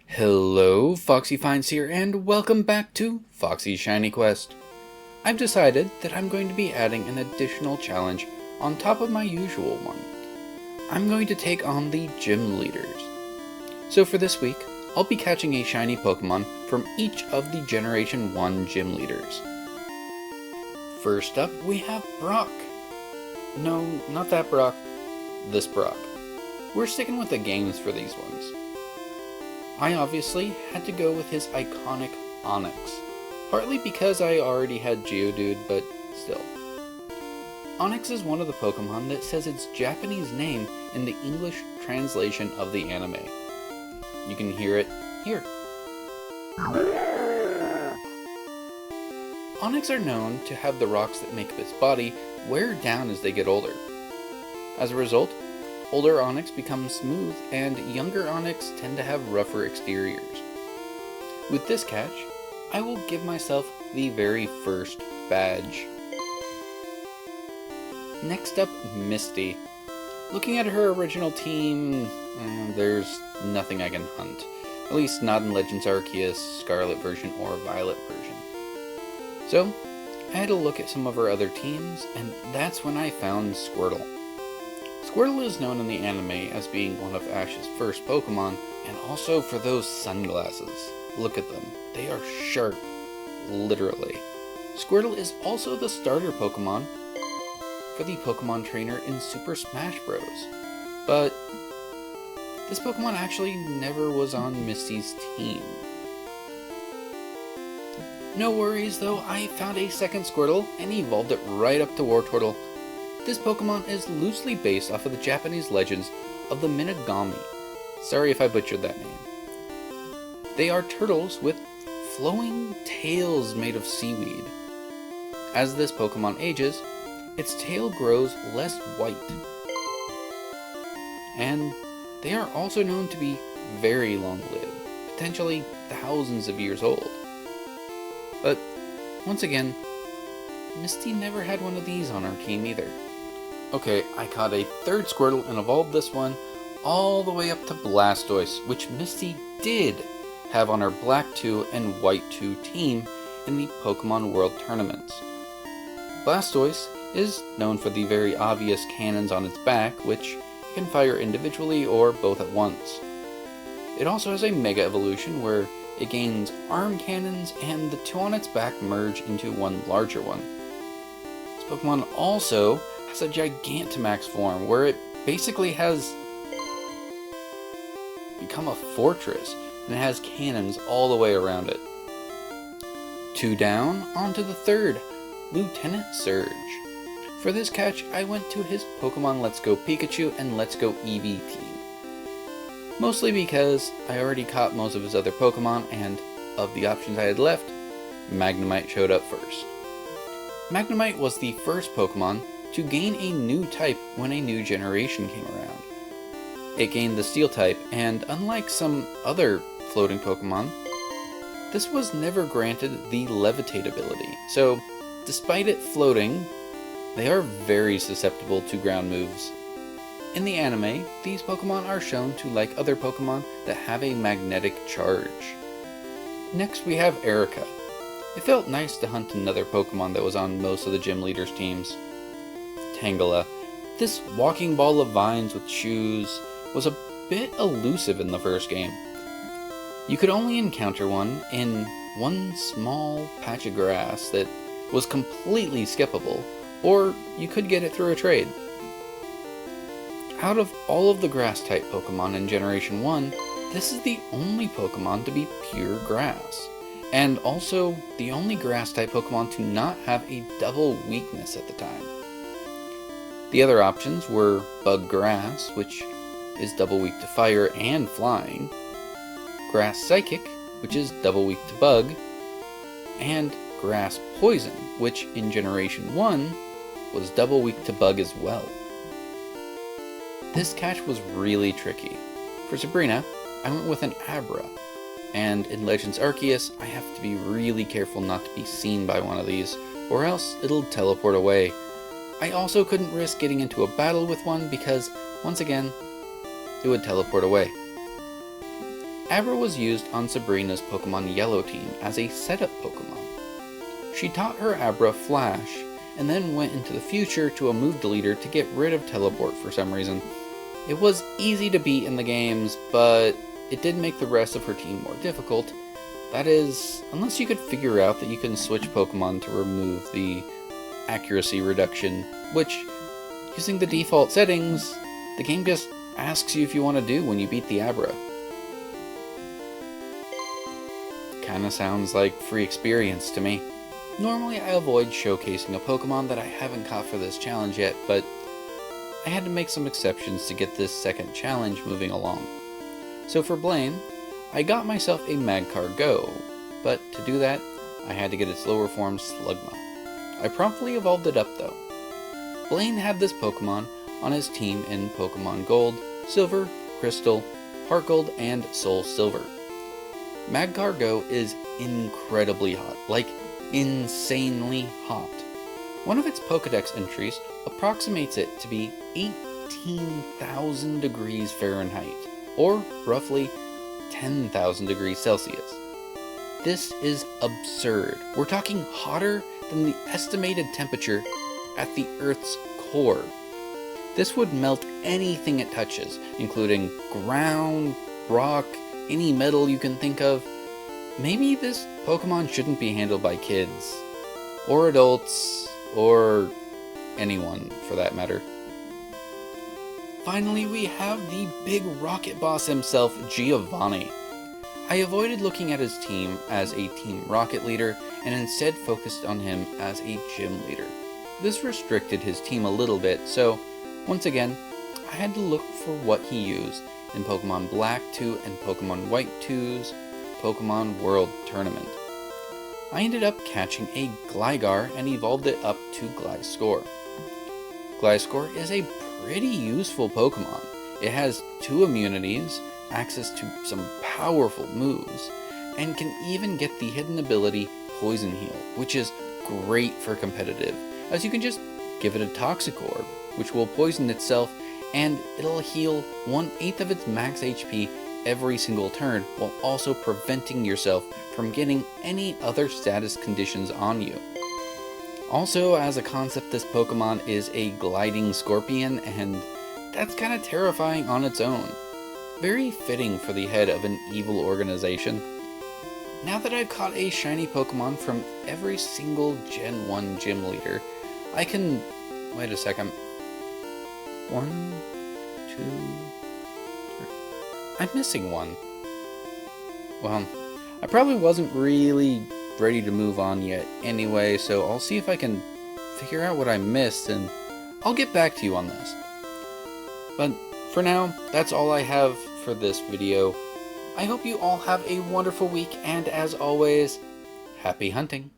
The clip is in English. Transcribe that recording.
Hello, Foxy Finds here, and welcome back to Foxy's Shiny Quest. I've decided that I'm going to be adding an additional challenge on top of my usual one. I'm going to take on the gym leaders. So for this week, I'll be catching a shiny Pokemon from each of the Generation 1 gym leaders. First up, we have Brock. No, not that Brock. This Brock. We're sticking with the games for these ones. I obviously had to go with his iconic Onix, partly because I already had Geodude, but still. Onix is one of the Pokemon that says its Japanese name in the English translation of the anime. You can hear it here. Onix are known to have the rocks that make up its body wear down as they get older. As a result, older Onix become smooth, and younger Onix tend to have rougher exteriors. With this catch, I will give myself the very first badge. Next up, Misty. Looking at her original team, there's nothing I can hunt. At least not in Legends Arceus, Scarlet version, or Violet version. So, I had to look at some of her other teams, and that's when I found Squirtle. Squirtle is known in the anime as being one of Ash's first Pokemon, and also for those sunglasses. Look at them. They are sharp. Literally. Squirtle is also the starter Pokemon for the Pokemon trainer in Super Smash Bros. But this Pokemon actually never was on Misty's team. No worries though, I found a second Squirtle and evolved it right up to Wartortle. This Pokemon is loosely based off of the Japanese legends of the Minagami. Sorry if I butchered that name. They are turtles with flowing tails made of seaweed. As this Pokemon ages, its tail grows less white. And they are also known to be very long-lived, potentially thousands of years old. But once again, Misty never had one of these on our team either. Okay, I caught a third Squirtle and evolved this one all the way up to Blastoise, which Misty did have on her Black 2 and White 2 team in the Pokemon World Tournaments. Blastoise is known for the very obvious cannons on its back, which can fire individually or both at once. It also has a Mega Evolution where it gains arm cannons and the two on its back merge into one larger one. This Pokemon also has a Gigantamax form where it basically has become a fortress and it has cannons all the way around it. Two down, onto the third, Lieutenant Surge. For this catch, I went to his Pokemon Let's Go Pikachu and Let's Go Eevee team. Mostly because I already caught most of his other Pokemon, and of the options I had left, Magnemite showed up first. Magnemite was the first Pokemon to gain a new type when a new generation came around. It gained the Steel type, and unlike some other floating Pokemon, this was never granted the Levitate ability, so despite it floating, they are very susceptible to ground moves. In the anime, these Pokemon are shown to like other Pokemon that have a magnetic charge. Next we have Erica. It felt nice to hunt another Pokemon that was on most of the gym leaders' teams. Tangela. This walking ball of vines with shoes was a bit elusive in the first game. You could only encounter one in one small patch of grass that was completely skippable, or you could get it through a trade. Out of all of the grass-type Pokemon in Generation 1, this is the only Pokemon to be pure grass, and also the only grass-type Pokemon to not have a double weakness at the time. The other options were Bug Grass, which is double weak to fire and flying, Grass Psychic, which is double weak to bug, and Grass Poison, which in Generation 1 was double weak to bug as well. This catch was really tricky. For Sabrina, I went with an Abra, and in Legends Arceus, I have to be really careful not to be seen by one of these, or else it'll teleport away. I also couldn't risk getting into a battle with one because, once again, it would teleport away. Abra was used on Sabrina's Pokemon Yellow team as a setup Pokemon. She taught her Abra Flash, and then went into the future to a move deleter to get rid of Teleport for some reason. It was easy to beat in the games, but it did make the rest of her team more difficult. That is, unless you could figure out that you can switch Pokemon to remove the accuracy reduction, which, using the default settings, the game just asks you if you want to do when you beat the Abra. Kinda sounds like free experience to me. Normally I avoid showcasing a Pokemon that I haven't caught for this challenge yet, but I had to make some exceptions to get this second challenge moving along. So for Blaine, I got myself a Magcar Go, but to do that, I had to get its lower form Slugma. I promptly evolved it up though. Blaine had this Pokemon on his team in Pokemon Gold, Silver, Crystal, Heart Gold, and Soul Silver. Magcar Go is incredibly hot, like insanely hot. One of its Pokédex entries approximates it to be 18,000 degrees Fahrenheit, or roughly 10,000 degrees Celsius. This is absurd. We're talking hotter than the estimated temperature at the Earth's core. This would melt anything it touches, including ground, rock, any metal you can think of. Maybe this Pokemon shouldn't be handled by kids, or adults, or anyone for that matter. Finally, we have the big rocket boss himself, Giovanni. I avoided looking at his team as a Team Rocket leader and instead focused on him as a gym leader. This restricted his team a little bit, so once again, I had to look for what he used in Pokemon Black 2 and Pokemon White 2's Pokemon World Tournament. I ended up catching a Gligar and evolved it up to Gliscor. Gliscor is a pretty useful Pokemon. It has 2 immunities, access to some powerful moves, and can even get the hidden ability Poison Heal, which is great for competitive, as you can just give it a Toxic Orb, which will poison itself, and it'll heal 1/8 of its max HP every single turn, while also preventing yourself from getting any other status conditions on you. Also, as a concept, this Pokemon is a gliding scorpion, and that's kinda terrifying on its own. Very fitting for the head of an evil organization. Now that I've caught a shiny Pokemon from every single Gen 1 gym leader, I can... wait a second. 1, 2, 3... I'm missing one. Well, I probably wasn't really ready to move on yet anyway, so I'll see if I can figure out what I missed, and I'll get back to you on this. But for now, that's all I have for this video. I hope you all have a wonderful week, and as always, happy hunting!